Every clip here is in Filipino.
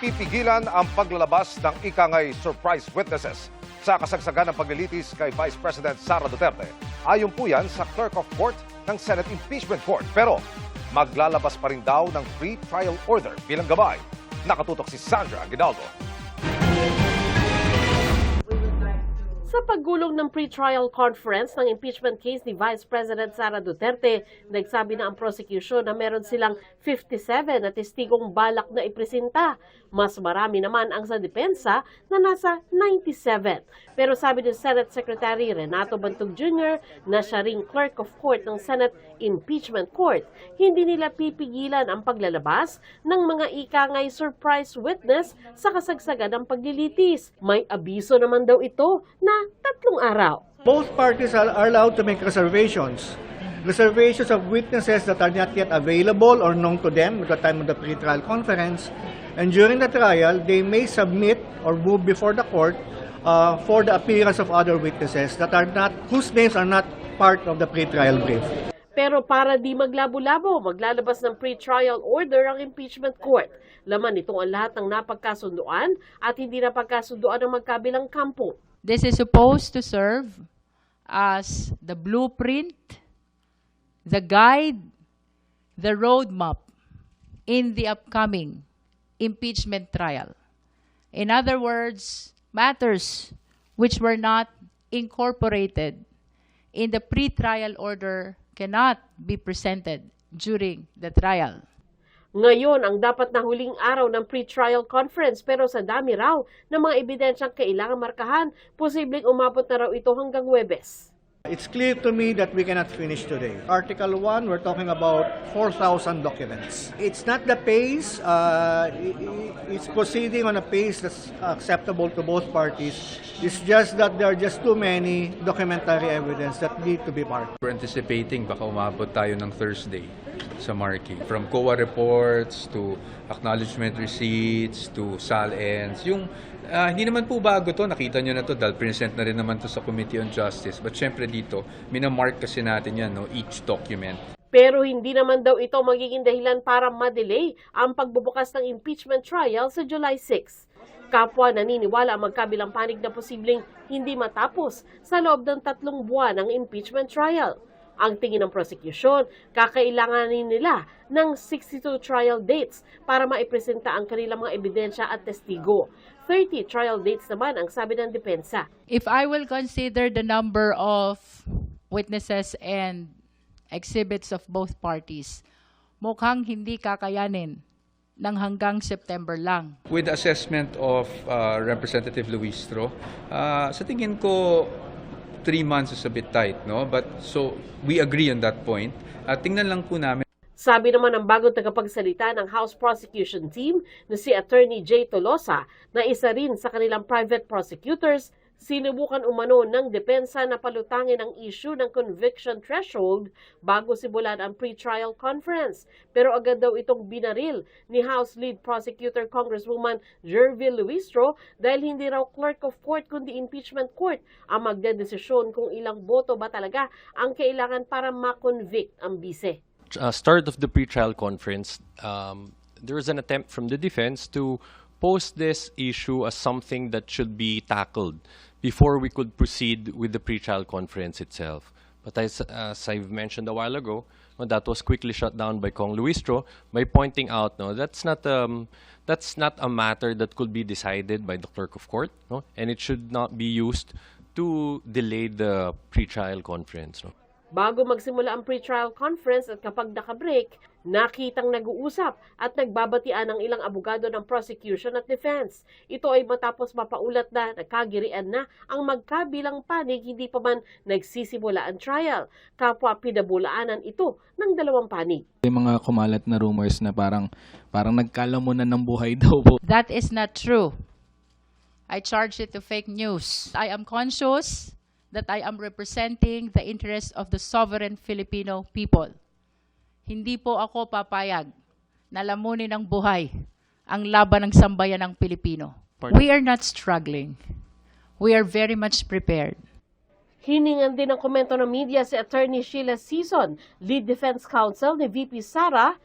pipigilan ang paglalabas ng ikangay surprise witnesses sa kasagsagan ng paglilitis kay Vice President Sara Duterte. Ayon po yan sa Clerk of Court ng Senate Impeachment Court. Pero maglalabas pa rin daw ng pre-trial order bilang gabay. Nakatutok si Sandra Aguinaldo. Sa paggulong ng pre-trial conference ng impeachment case ni Vice President Sara Duterte, nagsabi na ang prosecution na meron silang 57 na testigong balak na ipresenta. Mas marami naman ang sa depensa na nasa 97. Pero sabi ni Senate Secretary Renato Bantog Jr. na siya ring Clerk of Court ng Senate Impeachment Court, hindi nila pipigilan ang paglalabas ng mga ikangay surprise witness sa kasagsagan ng paglilitis. May abiso naman daw ito na 3 araw. Both parties are allowed to make reservations. Reservations of witnesses that are not yet available or known to them at the time of the pre-trial conference. And during the trial, they may submit or move before the court for the appearance of other witnesses that are not, whose names are not part of the pre-trial brief. Pero para di maglabo-labo, maglalabas ng pre-trial order ang impeachment court. Laman nito ang lahat ng napagkasunduan at hindi napagkasunduan ng magkabilang kampo. This is supposed to serve as the blueprint, the guide, the roadmap in the upcoming impeachment trial. In other words, matters which were not incorporated in the pre-trial order cannot be presented during the trial. Ngayon ang dapat na huling araw ng pre-trial conference pero sa dami raw ng mga ebidensyang kailangan markahan, posibleng umabot na raw ito hanggang Huwebes. It's clear to me that we cannot finish today. Article 1, we're talking about 4,000 documents. It's not the pace. It's proceeding on a pace that's acceptable to both parties. It's just that there are just too many documentary evidence that need to be marked. We're anticipating baka umabot tayo ng Thursday sa marking. From COA reports to acknowledgement receipts to SAL-ends. Hindi naman po bago to, nakita nyo na to dahil present na rin naman to sa Committee on Justice. But syempre dito, minamark kasi natin yan, no, each document. Pero hindi naman daw ito magiging dahilan para ma-delay ang pagbubukas ng impeachment trial sa July 6. Kapwa naniniwala ang magkabilang panig na posibleng hindi matapos sa loob ng 3 buwan ng impeachment trial. Ang tingin ng prosecution, kakailanganin nila ng 62 trial dates para maipresenta ang kanilang mga ebidensya at testigo. 30 trial dates naman ang sabi ng depensa. If I will consider the number of witnesses and exhibits of both parties, mukhang hindi kakayanin ng hanggang September lang. With the assessment of Representative Luistro, sa tingin ko 3 months is a bit tight, no? But so we agree on that point. Tingnan lang po namin. Sabi naman ng bagong tagapagsalita ng House Prosecution Team na si Attorney Jay Tolosa na isa rin sa kanilang private prosecutors, sinubukan umano ng depensa na palutangin ang issue ng conviction threshold bago simulan ang pre-trial conference. Pero agad daw itong binaril ni House Lead Prosecutor Congresswoman Jerville Luistro dahil hindi raw clerk of court kundi impeachment court ang magdedesisyon kung ilang boto ba talaga ang kailangan para ma-convict ang bise. Start of the pre-trial conference, there was an attempt from the defense to pose this issue as something that should be tackled before we could proceed with the pre-trial conference itself. But as I've mentioned a while ago, that was quickly shut down by Kong Luistro by pointing out, that's not a matter that could be decided by the clerk of court, and it should not be used to delay the pre-trial conference. Bago magsimula ang pre-trial conference at kapag nakabreak, nakitang nag-uusap at nagbabatian ng ilang abogado ng prosecution at defense. Ito ay matapos mapaulat na nagkagirian na ang magkabilang panig hindi pa man nagsisimula ang trial. Kapwa pinabulaanan ito ng 2 panig. May mga kumalat na rumors na parang nagkalamunan ng buhay daw po. That is not true. I charge it to fake news. I am conscious that I am representing the interests of the sovereign Filipino people. Hindi po ako papayag na lamunin ng buhay ang laban ng sambayan ng Pilipino. We are not struggling. We are very much prepared. Hiningan din ng komento ng media si Attorney Sheila Sison, Lead Defense Counsel ni VP Sara,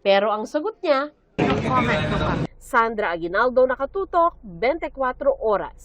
pero ang sagot niya, Sandra Aguinaldo, Nakatutok, 24 Oras.